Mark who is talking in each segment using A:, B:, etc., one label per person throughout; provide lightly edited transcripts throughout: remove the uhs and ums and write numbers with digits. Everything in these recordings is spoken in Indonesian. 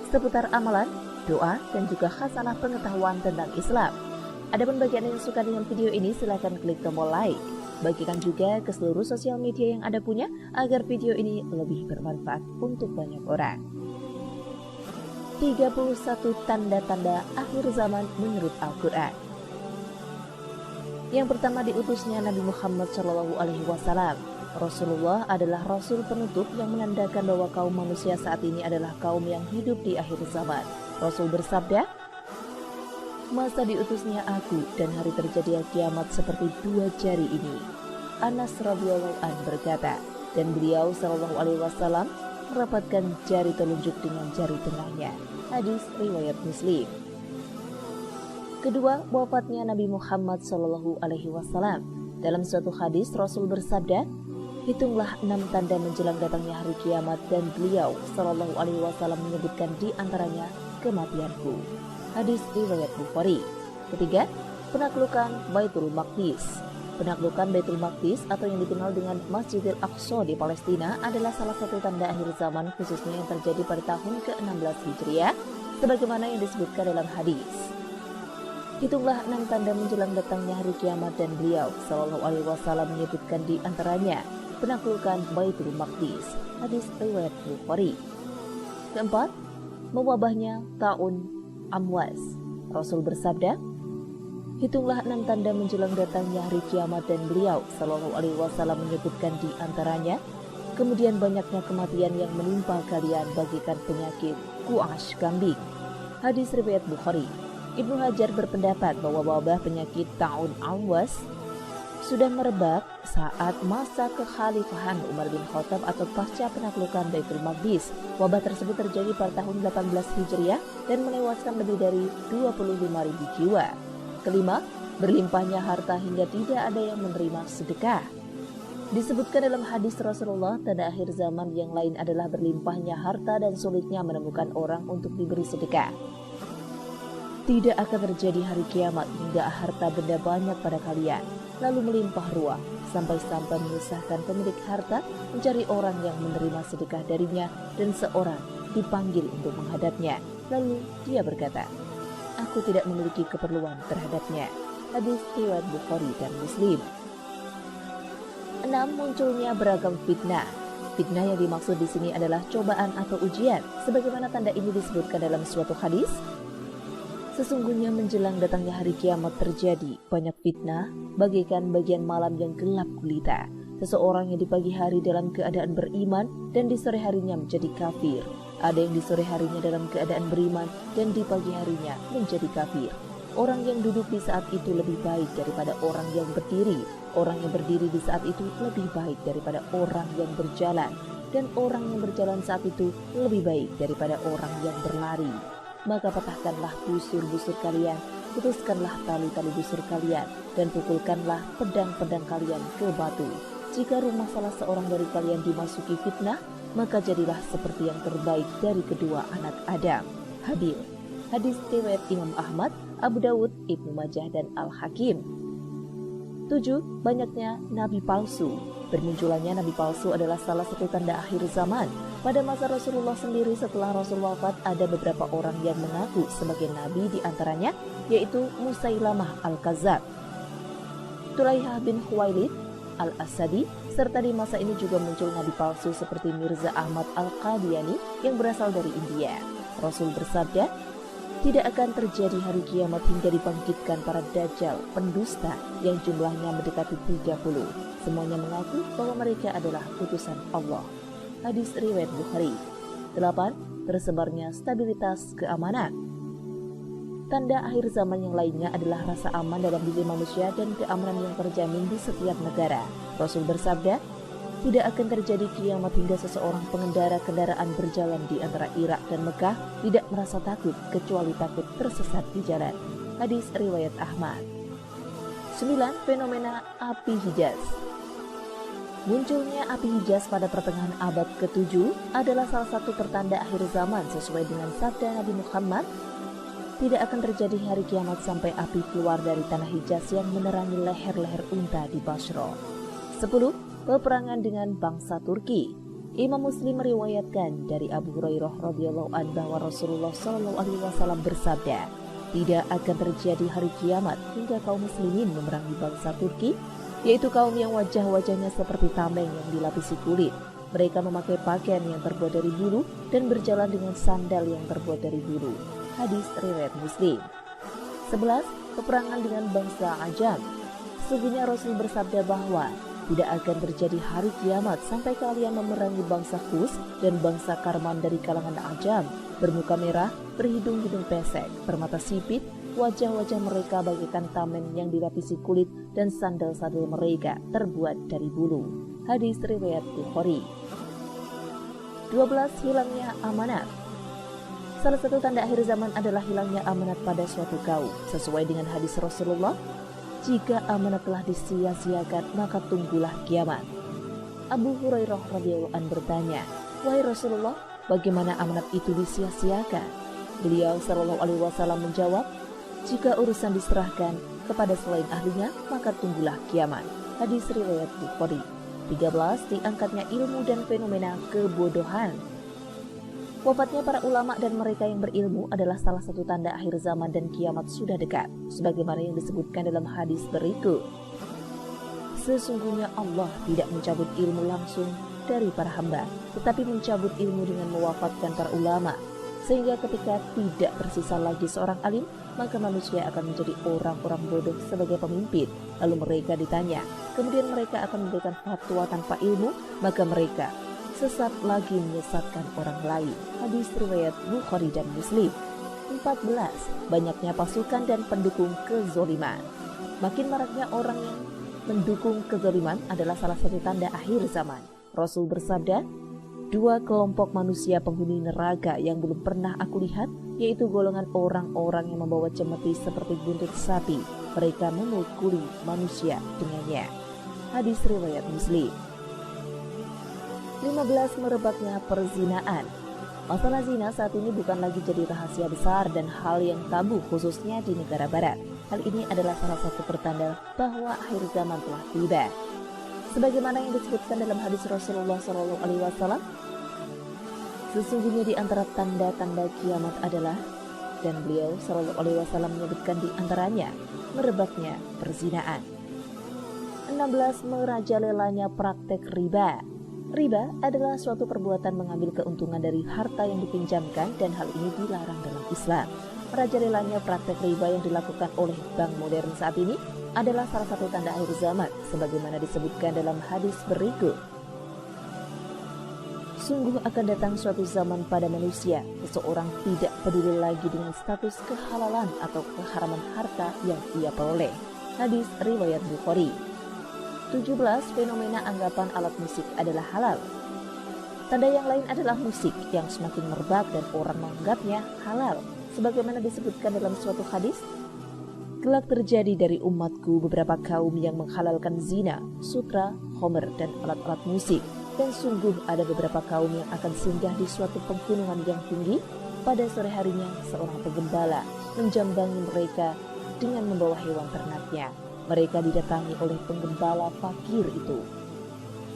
A: seputar amalan, doa, dan juga khasanah pengetahuan tentang Islam. Adapun bagi Anda yang suka dengan video ini, silahkan klik tombol like. Bagikan juga ke seluruh sosial media yang Anda punya agar video ini lebih bermanfaat untuk banyak orang. 31 tanda-tanda akhir zaman menurut Al-Quran. Yang pertama, diutusnya Nabi Muhammad SAW. Rasulullah adalah Rasul penutup yang menandakan bahwa kaum manusia saat ini adalah kaum yang hidup di akhir zaman. Rasul bersabda, "Masa diutusnya aku dan hari terjadi kiamat seperti 2 jari ini." Anas radhiyallahu anhu berkata, dan beliau SAW merapatkan jari telunjuk dengan jari tengahnya. Hadis riwayat Muslim. Kedua, wafatnya Nabi Muhammad SAW. Dalam suatu hadis Rasul bersabda, "Hitunglah 6 tanda menjelang datangnya hari kiamat," dan beliau SAW menyebutkan di antaranya kematianku. Hadis riwayat Bukhari. Ketiga, penaklukan Baitul Maqdis. Penaklukan Baitul Maqdis atau yang dikenal dengan Masjidil Aqsa di Palestina adalah salah satu tanda akhir zaman, khususnya yang terjadi pada tahun ke-16 Hijriah, sebagaimana yang disebutkan dalam hadis. Hitunglah 6 tanda menjelang datangnya hari kiamat, dan beliau SAW menyebutkan di antaranya penaklukan Baitul Maqdis. Hadis riwayat Bukhari. Keempat, mewabahnya taun Amwas. Rasul bersabda, "Hitunglah 6 tanda menjelang datangnya hari kiamat," dan beliau SAW menyebutkan di antaranya, kemudian banyaknya kematian yang menimpa kalian bagaikan penyakit kuash kambing. Hadis riwayat Bukhari. Ibnu Hajar berpendapat bahwa wabah penyakit taun Amwas sudah merebak saat masa kekhalifahan Umar bin Khattab atau pasca penaklukan Baitul Maqdis. Wabah tersebut terjadi pada tahun 18 Hijriah dan menewaskan lebih dari 25.000 jiwa. Kelima, berlimpahnya harta hingga tidak ada yang menerima sedekah. Disebutkan dalam hadis Rasulullah, tanda akhir zaman yang lain adalah berlimpahnya harta dan sulitnya menemukan orang untuk diberi sedekah. Tidak akan terjadi hari kiamat hingga harta benda banyak pada kalian, lalu melimpah ruah, sampai-sampai menyusahkan pemilik harta mencari orang yang menerima sedekah darinya, dan seorang dipanggil untuk menghadapnya. Lalu dia berkata, "Aku tidak memiliki keperluan terhadapnya." Hadis riwayat Bukhari dan Muslim. 6. Munculnya beragam fitnah. Fitnah yang dimaksud di sini adalah cobaan atau ujian, sebagaimana tanda ini disebutkan dalam suatu hadis. Sesungguhnya menjelang datangnya hari kiamat terjadi banyak fitnah, bagaikan bagian malam yang gelap gulita. Seseorang yang di pagi hari dalam keadaan beriman dan di sore harinya menjadi kafir. Ada yang di sore harinya dalam keadaan beriman dan di pagi harinya menjadi kafir. Orang yang duduk di saat itu lebih baik daripada orang yang berdiri. Orang yang berdiri di saat itu lebih baik daripada orang yang berjalan. Dan orang yang berjalan saat itu lebih baik daripada orang yang berlari. Maka patahkanlah busur-busur kalian, putuskanlah tali-tali busur kalian, dan pukulkanlah pedang-pedang kalian ke batu. Jika rumah salah seorang dari kalian dimasuki fitnah, maka jadilah seperti yang terbaik dari kedua anak Adam. Habil. Hadis riwayat Imam Ahmad, Abu Dawud, Ibnu Majah, dan Al-Hakim. 7. Banyaknya nabi palsu. Bermunculannya nabi palsu adalah salah satu tanda akhir zaman. Pada masa Rasulullah sendiri, setelah Rasul wafat, ada beberapa orang yang mengaku sebagai nabi, di antaranya yaitu Musailamah Al-Kazzab, Tulaihah bin Khuwailid Al-Asadi, serta di masa ini juga muncul nabi palsu seperti Mirza Ahmad Al-Qadiani yang berasal dari India. Rasul bersabda, "Tidak akan terjadi hari kiamat hingga dibangkitkan para dajjal, pendusta yang jumlahnya mendekati 30. Semuanya mengaku bahwa mereka adalah utusan Allah." Hadis riwayat Bukhari. 8. Tersebarnya stabilitas keamanan. Tanda akhir zaman yang lainnya adalah rasa aman dalam diri manusia dan keamanan yang terjamin di setiap negara. Rasul bersabda, "Tidak akan terjadi kiamat hingga seseorang pengendara kendaraan berjalan di antara Irak dan Mekah tidak merasa takut kecuali takut tersesat di jalan." Hadis riwayat Ahmad. 9. Fenomena api Hijaz. Munculnya api Hijaz pada pertengahan abad ke-7 adalah salah satu pertanda akhir zaman sesuai dengan sabda Nabi Muhammad, "Tidak akan terjadi hari kiamat sampai api keluar dari tanah Hijaz yang menerangi leher-leher unta di Basra." 10. Peperangan dengan bangsa Turki. Imam Muslim meriwayatkan dari Abu Hurairah radhiyallahu anhu bahwa Rasulullah shallallahu alaihi wasallam bersabda, tidak akan terjadi hari kiamat hingga kaum muslimin memerangi bangsa Turki, yaitu kaum yang wajah-wajahnya seperti tameng yang dilapisi kulit. Mereka memakai pakaian yang terbuat dari bulu dan berjalan dengan sandal yang terbuat dari bulu. Hadis riwayat Muslim. 11. Peperangan dengan bangsa Ajam. Sesungguhnya Rasul bersabda bahwa tidak akan terjadi hari kiamat sampai kalian memerangi bangsa Kus dan bangsa Karman dari kalangan Ajam, bermuka merah, berhidung-hidung pesek, bermata sipit, wajah-wajah mereka bagaikan tameng yang dilapisi kulit dan sandal-sandal mereka terbuat dari bulu. Hadis riwayat Bukhari. 12. Hilangnya amanat. Salah satu tanda akhir zaman adalah hilangnya amanat pada suatu kaum. Sesuai dengan hadis Rasulullah, jika amanat telah disia-siakan, maka tunggulah kiamat. Abu Hurairah radhiyallahu anhu bertanya, wahai Rasulullah, bagaimana amanat itu disia-siakan? Beliau sallallahu alaihi wasallam menjawab, jika urusan diserahkan kepada selain ahlinya, maka tunggulah kiamat. Hadis riwayat Bukhari. 13. Diangkatnya ilmu dan fenomena kebodohan. Wafatnya para ulama dan mereka yang berilmu adalah salah satu tanda akhir zaman dan kiamat sudah dekat, sebagaimana yang disebutkan dalam hadis berikut. Sesungguhnya Allah tidak mencabut ilmu langsung dari para hamba, tetapi mencabut ilmu dengan mewafatkan para ulama, sehingga ketika tidak tersisa lagi seorang alim, maka manusia akan menjadi orang-orang bodoh sebagai pemimpin. Lalu mereka ditanya, kemudian mereka akan memberikan fatwa tanpa ilmu, maka mereka sesat lagi menyesatkan orang lain. Hadis riwayat Bukhari dan Muslim. 14. Banyaknya pasukan dan pendukung kezoliman. Makin maraknya orang yang mendukung kezoliman adalah salah satu tanda akhir zaman. Rasul bersabda, 2 kelompok manusia penghuni neraka yang belum pernah aku lihat, yaitu golongan orang-orang yang membawa cemeti seperti buntut sapi. Mereka memukuli manusia dengannya. Hadis riwayat Muslim. 15. Merebaknya perzinaan. Masalah zina saat ini bukan lagi jadi rahasia besar dan hal yang tabu khususnya di negara barat. Hal ini adalah salah satu pertanda bahwa akhir zaman telah tiba. Sebagaimana yang disebutkan dalam hadis Rasulullah SAW, sesungguhnya di antara tanda-tanda kiamat adalah, dan beliau SAW menyebutkan di antaranya, merebaknya perzinaan. 16. Merajalelanya praktek riba. Riba adalah suatu perbuatan mengambil keuntungan dari harta yang dipinjamkan dan hal ini dilarang dalam Islam. Merajalelanya praktek riba yang dilakukan oleh bank modern saat ini adalah salah satu tanda akhir zaman, sebagaimana disebutkan dalam hadis berikut. Sungguh akan datang suatu zaman pada manusia, seseorang tidak peduli lagi dengan status kehalalan atau keharaman harta yang ia peroleh. Hadis riwayat Bukhari. 17. Fenomena anggapan alat musik adalah halal. Tanda yang lain adalah musik yang semakin merebak dan orang menganggapnya halal. Sebagaimana disebutkan dalam suatu hadis, kelak terjadi dari umatku beberapa kaum yang menghalalkan zina, sutra, homer, dan alat-alat musik. Dan sungguh ada beberapa kaum yang akan singgah di suatu pegunungan yang tinggi. Pada sore harinya seorang penggembala menjambangi mereka dengan membawa hewan ternaknya. Mereka didatangi oleh penggembala fakir itu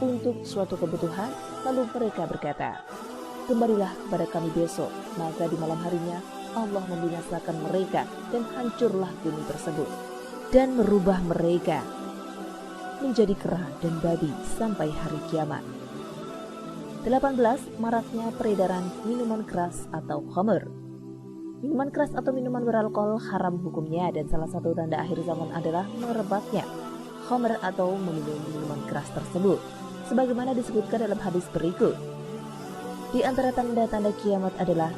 A: untuk suatu kebutuhan, lalu mereka berkata, kembalilah kepada kami besok. Maka di malam harinya Allah membinasakan mereka dan hancurlah gunung tersebut dan merubah mereka menjadi kera dan babi sampai hari kiamat. 18. Maraknya peredaran minuman keras atau khamr. Minuman keras atau minuman beralkohol haram hukumnya, dan salah satu tanda akhir zaman adalah merebaknya khamr atau meminum minuman keras tersebut, sebagaimana disebutkan dalam hadis berikut. Di antara tanda-tanda kiamat adalah,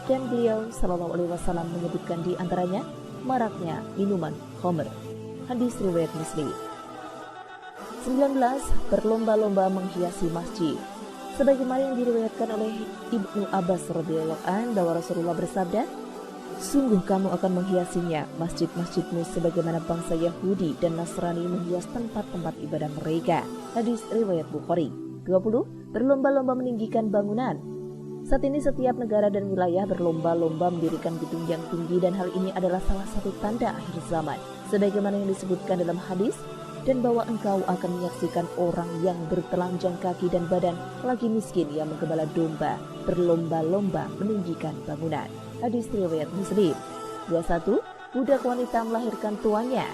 A: dan beliau sallallahu alaihi wasallam menyebutkan di antaranya maraknya minuman khamr. Hadis riwayat Muslim. 19. Berlomba-lomba menghiasi masjid. Sebagaimana yang diriwayatkan oleh Ibnu Abbas radhiyallahu anhu bahwa Rasulullah bersabda, sungguh kamu akan menghiasinya masjid-masjidmu sebagaimana bangsa Yahudi dan Nasrani menghias tempat-tempat ibadah mereka. Hadis riwayat Bukhari. 20. Berlomba-lomba meninggikan bangunan. Saat ini setiap negara dan wilayah berlomba-lomba mendirikan gedung yang tinggi, dan hal ini adalah salah satu tanda akhir zaman. Sebagaimana yang disebutkan dalam hadis, dan bahwa engkau akan menyaksikan orang yang bertelanjang kaki dan badan, lagi miskin yang menggembala domba, berlomba-lomba meninggikan bangunan. Hadis riwayat Muslim. 21. Budak wanita melahirkan tuannya.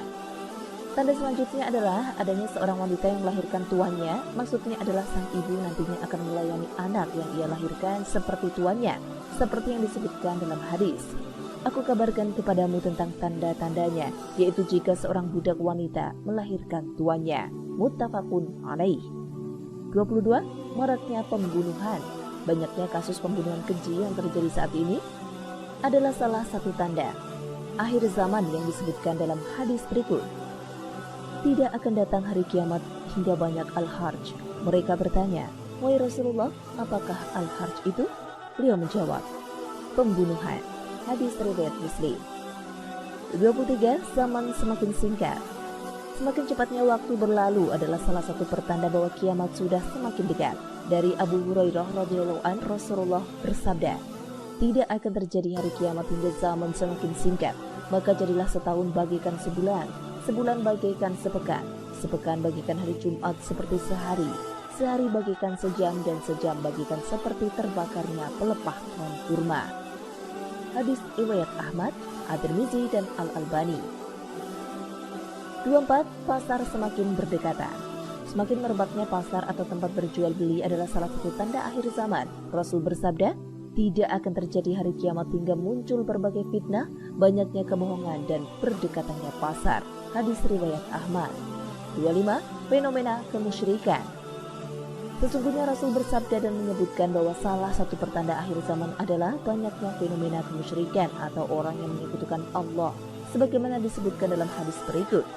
A: Tanda selanjutnya adalah adanya seorang wanita yang melahirkan tuannya, maksudnya adalah sang ibu nantinya akan melayani anak yang ia lahirkan seperti tuannya, seperti yang disebutkan dalam hadis. Aku kabarkan kepadamu tentang tanda-tandanya, yaitu jika seorang budak wanita melahirkan tuannya. Muttafaqun alaih. 22. Maraknya pembunuhan. Banyaknya kasus pembunuhan keji yang terjadi saat ini adalah salah satu tanda akhir zaman yang disebutkan dalam hadis berikut. Tidak akan datang hari kiamat hingga banyak al-harj. Mereka bertanya, wahai Rasulullah, apakah al-harj itu? Beliau menjawab, pembunuhan. Hadis riwayat Muslim. 23. Zaman semakin singkat. Semakin cepatnya waktu berlalu adalah salah satu pertanda bahwa kiamat sudah semakin dekat. Dari Abu Hurairah radhiyallahu an, Rasulullah bersabda, tidak akan terjadi hari kiamat hingga zaman semakin singkat, maka jadilah setahun bagikan sebulan, sebulan bagikan sepekan, sepekan bagikan hari Jumat seperti sehari, sehari bagikan sejam, dan sejam bagikan seperti terbakarnya pelepah pohon kurma. Hadis riwayat Ahmad, At-Tirmizi, dan Al-Albani. 24. Pasar semakin berdekatan. Semakin merebaknya pasar atau tempat berjual beli adalah salah satu tanda akhir zaman. Rasul bersabda, tidak akan terjadi hari kiamat hingga muncul berbagai fitnah, banyaknya kebohongan, dan berdekatannya pasar. Hadis riwayat Ahmad. 25. Fenomena kemusyrikan. Sesungguhnya Rasul bersabda dan menyebutkan bahwa salah satu pertanda akhir zaman adalah banyaknya fenomena kemusyrikan atau orang yang menyekutukan Allah, sebagaimana disebutkan dalam hadis berikut.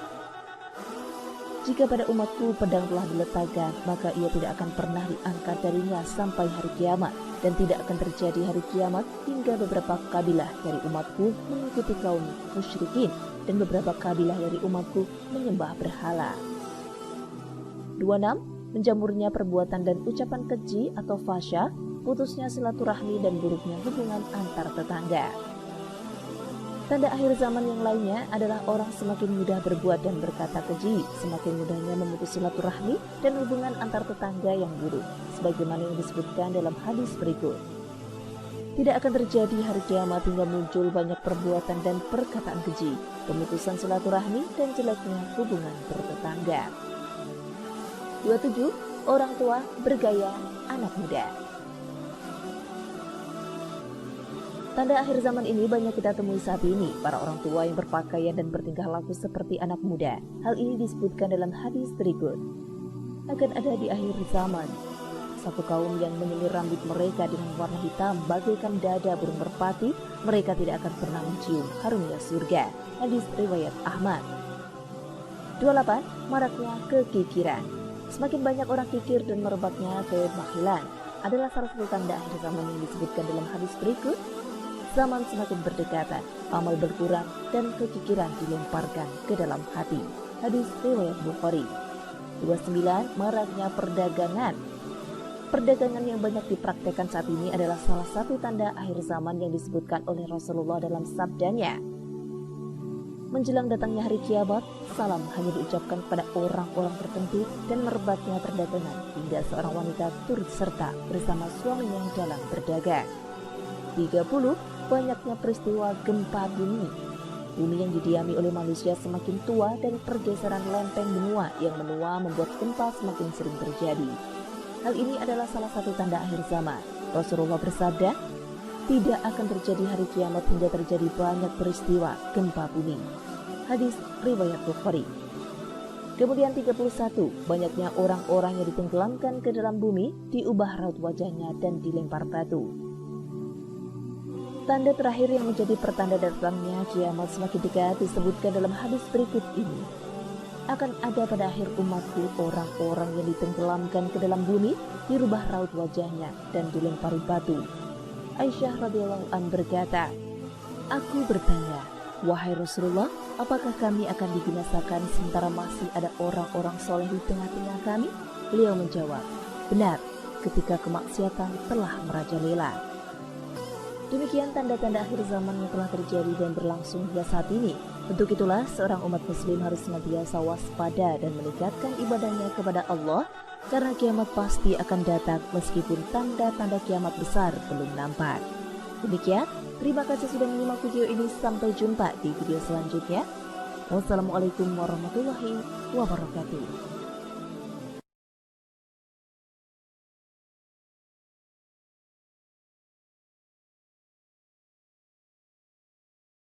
A: Jika pada umatku pedang telah diletakkan, maka ia tidak akan pernah diangkat darinya sampai hari kiamat, dan tidak akan terjadi hari kiamat hingga beberapa kabilah dari umatku mengikuti kaum musyrikin, dan beberapa kabilah dari umatku menyembah berhala. 26. Menjamurnya perbuatan dan ucapan keji atau fasya, putusnya silaturahmi, dan buruknya hubungan antar tetangga. Tanda akhir zaman yang lainnya adalah orang semakin mudah berbuat dan berkata keji, semakin mudahnya memutus silaturahmi dan hubungan antar tetangga yang buruk, sebagaimana yang disebutkan dalam hadis berikut. Tidak akan terjadi hari kiamat hingga muncul banyak perbuatan dan perkataan keji, pemutusan silaturahmi, dan jeleknya hubungan bertetangga. 27. Orang tua bergaya anak muda. Tanda akhir zaman ini banyak kita temui saat ini, para orang tua yang berpakaian dan bertingkah laku seperti anak muda. Hal ini disebutkan dalam hadis berikut. Akan ada di akhir zaman satu kaum yang menyemir rambut mereka dengan warna hitam bagaikan dada burung merpati, mereka tidak akan pernah mencium harumnya surga. Hadis riwayat Ahmad. 28. Maraknya kekikiran. Semakin banyak orang kikir dan merebaknya kebahilan adalah salah satu tanda akhir zaman yang disebutkan dalam hadis berikut. Zaman semakin berdekatan, amal berkurang, dan kekikiran dilemparkan ke dalam hati. Hadis riwayat Bukhari. 29. Maraknya perdagangan. Perdagangan yang banyak dipraktekkan saat ini adalah salah satu tanda akhir zaman yang disebutkan oleh Rasulullah dalam sabdanya. Menjelang datangnya hari kiamat, salam hanya diucapkan kepada orang-orang tertentu, dan merebaknya perdagangan hingga seorang wanita turut serta bersama suaminya dalam berdagang. 30. Banyaknya peristiwa gempa bumi. Bumi yang didiami oleh manusia semakin tua, dan pergeseran lempeng benua yang menua membuat gempa semakin sering terjadi. Hal ini adalah salah satu tanda akhir zaman. Rasulullah bersabda, tidak akan terjadi hari kiamat hingga terjadi banyak peristiwa gempa bumi. Hadis riwayat Bukhari. Kemudian 31. Banyaknya orang-orang yang ditenggelamkan ke dalam bumi, diubah raut wajahnya dan dilempar batu. Tanda terakhir yang menjadi pertanda datangnya kiamat semakin dekat disebutkan dalam hadis berikut ini. Akan ada pada akhir umatku orang-orang yang ditenggelamkan ke dalam bumi, dirubah raut wajahnya dan dilempari batu. Aisyah radhiyallahu an berkata, aku bertanya, wahai Rasulullah, apakah kami akan dibinasakan sementara masih ada orang-orang soleh di tengah-tengah kami? Beliau menjawab, benar, ketika kemaksiatan telah merajalela. Demikian tanda-tanda akhir zaman yang telah terjadi dan berlangsung hingga saat ini. Untuk itulah seorang umat muslim harus senantiasa waspada dan meningkatkan ibadahnya kepada Allah, karena kiamat pasti akan datang meskipun tanda-tanda kiamat besar belum nampak. Demikian, terima kasih sudah menyimak video ini. Sampai jumpa di video selanjutnya. Wassalamualaikum warahmatullahi wabarakatuh.